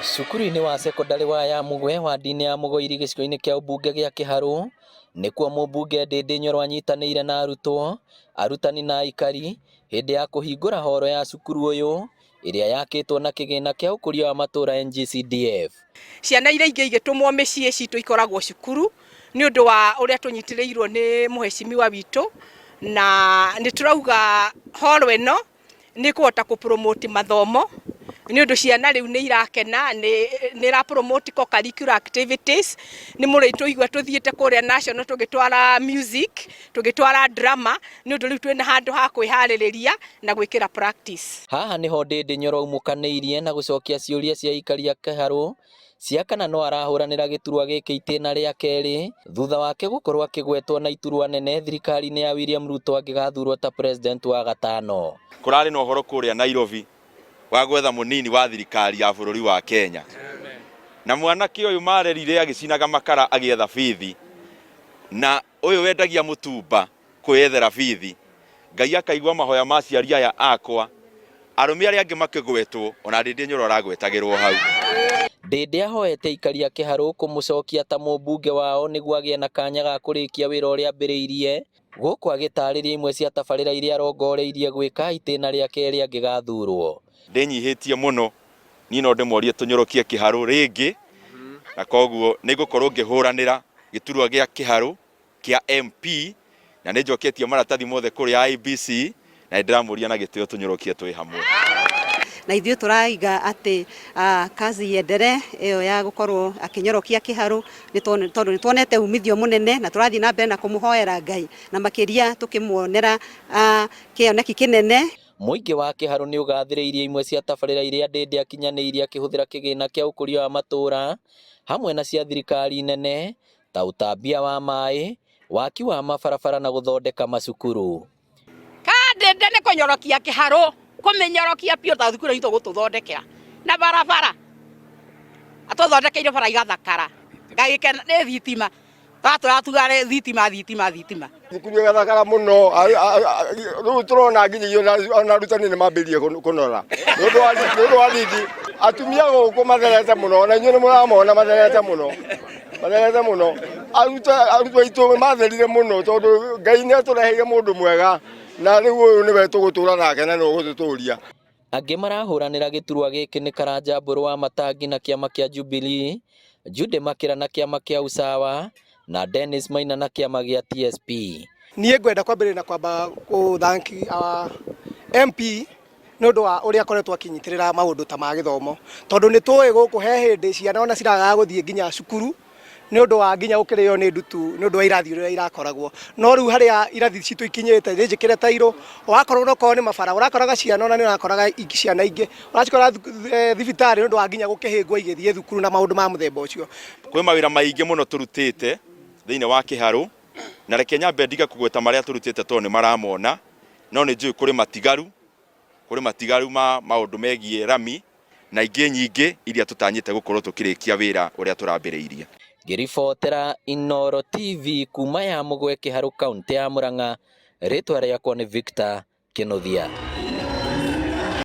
Cukuru-inĩ wa sekondari wa Yamũgwe wadi-inĩ ya Mũgoiri gĩcigo-inĩ kĩa ũmbunge gĩa Kĩharũ nĩkuo mũmbunge Ndĩndĩ Nyoro anyitanĩire na arutwo, arutani na aikari hĩndĩ ya kũhingũra horo ya cukuru ũyũ ĩrĩa yakĩtwo na kĩgĩna kĩa ũkũria wa matũũra NGCDF. Ciana iria ingĩ igĩtũmwo mĩciĩ citũ ikoragwo cukuru nĩ ũndũ wa ũrĩa tũnyitĩrĩirwo nĩ mũhecimiwa witũ, na nĩ tũrauga horo ĩno nĩ kũhota kũ-promote mathomo nĩ ũndũ ciana rĩu nĩ irakena, nĩ ira-promote co-curricular activities. Nĩ mũrĩ tũigua tũthiĩte kũrĩa national tũgĩtwara music, tũgĩtwara drama nĩ ũndũ rĩu twĩna handũ ha kwĩharĩrĩria na gwĩkĩra practice. Haha nĩho Ndĩndĩ Nyoro umũkanĩirie na gũcokia ciũria cia aikari a Kĩharũ cia kana no arahũranĩra gĩturwa gĩkĩ itĩna rĩa kerĩ thutha wake gũkorwo akĩgwetwo na iturwa nene thirikari-inĩ ya William Ruto angĩgathurwo ta president wa gatano. Kũrarĩ na ũhoro kũrĩa Nairobi wa gwetha mũnini wa thirikari ya bũrũri wa Kenya. Na mwanake ũyũ marerire agĩcinaga makara agĩetha bithi, na ũyũ wendagia mũtumba kwĩyethera bithi. Ngai akaigua mahoya ma aciari aya akwa, arũme arĩa angĩ makĩgwetwo ona Ndĩndĩ Nyoro aragwetagĩrwo hau. Ndĩndĩ ahoete aikari a Kĩharũ kũmũcokia ta mũmbunge wao nĩguo agĩe na kanya ga kũrĩkia wĩra ũrĩa ambĩrĩirie, gũkũ agĩtarĩria imwe cia tabarĩra iria arongoreirie gwĩka itĩna rĩa kerĩ angĩgathurwo. Ndĩnyihĩtie mũno niĩ no ndĩmorie tũnyorokie Kĩharũ rĩngĩ, na koguo nĩngũkorwo ngĩhũranĩra gĩturwa gĩa Kĩharũ kĩa MP, na nĩnjoketie maratathi mothe kũrĩ IEBC, na ndĩramũria na gĩtĩo tũnyorokie twĩ hamwe. Na ithuĩ tũraiga atĩ kazi yendere ĩyo ya gũkorwo akĩnyorokia Kĩharũ tondũ nĩtuonete umithio mũnene na tũrathiĩ na mbere na kũmũhoera Ngai na makĩria tũkĩmuonera kĩoneki kĩnene. Mũingĩ wa Kĩharũ nĩ ũgathĩrĩirie imwe cia tabarĩra iria Ndĩndĩ akinyanĩirie akĩhũthĩra kĩgĩna kĩa ũkũria wa matũũra hamwe na cia thirikari nene ta ũtambia wa maĩ, waki wa mabarabara na gũthondeka macukuru. Ndĩndĩ nĩ kũnyorokia Kĩharũ, kũmĩnyorokia biũ ta thukuru itũ gũtũthondekera na barabara, atũthondekeire bara igathakara, ngagĩkena nĩ thitima tũratugare thitima. Thukuru ĩgathakara mũno, rĩu tũrona nginya ona arutani nĩ mambĩrĩrie kũnora nĩ ũndũ wa rigi. Atumia gũkũ matherete mũno, na inyuĩ nĩ mũramona matherete mũno. Arutwo aitũ matherire mũno tondũ Ngai nĩ atũreheire mũndũ mwega, na rĩu ũyũ nĩwe tũgũtũra nake na nĩ ũgũtũtũria. Angĩ marahũranĩra gĩturwa gĩkĩ nĩ Karanja Mbũrũ wa Matangi na kĩama kĩa Jubilee, Jude Makĩra na kĩama kĩa Usawa na Dennis Maina na kĩama gĩa TSP. Niĩ ngwenda kwambĩrĩria na kwamba gũthanki MP nĩ ũndũ wa ũrĩa akoretwo akĩnyitĩrĩra maũndũ ta ma gĩthomo, tondũ nĩ tũĩ gũkũ he hĩndĩ ciana ona ciragaga gũthiĩ nginya cukuru nĩ ũndũ wa nginya gũkĩrĩo nĩ ndutu nĩ ũndũ wa irathi ũrĩa irakoragwo. No rĩu harĩa irathi citũ ikinyĩte njĩkĩre tairũ, wakorwo nokorwo nĩ mabara ũrakoraga ciana ona nĩ ũrakoraga ciana ingĩ ũracikora thibitarĩ nĩ ũndũ wa nginya gũkĩhĩngwo igĩthiĩ thukuru na maũndũ ma mũthemba ũcio. Kwĩ mawĩra maingĩ mũno tũrutĩte thĩinĩ wa Kĩharũ, na reke nyambe ndiga kũgweta marĩa tũrutĩte tondũ nĩ maramona, no nĩ njũĩ kũrĩ matigaru ma maũndũ megiĩ rami na ingĩ nyingĩ iria tũtanyĩte gũkorwo tũkĩrĩkia wĩra ũrĩa tũrambĩrĩirie. Ngĩribotera Inooro TV kuma Yamũgwe Kĩharũ kaũntĩ ya Mũrang'a, rĩtwa rĩakwa nĩ Victor Kĩnuthia.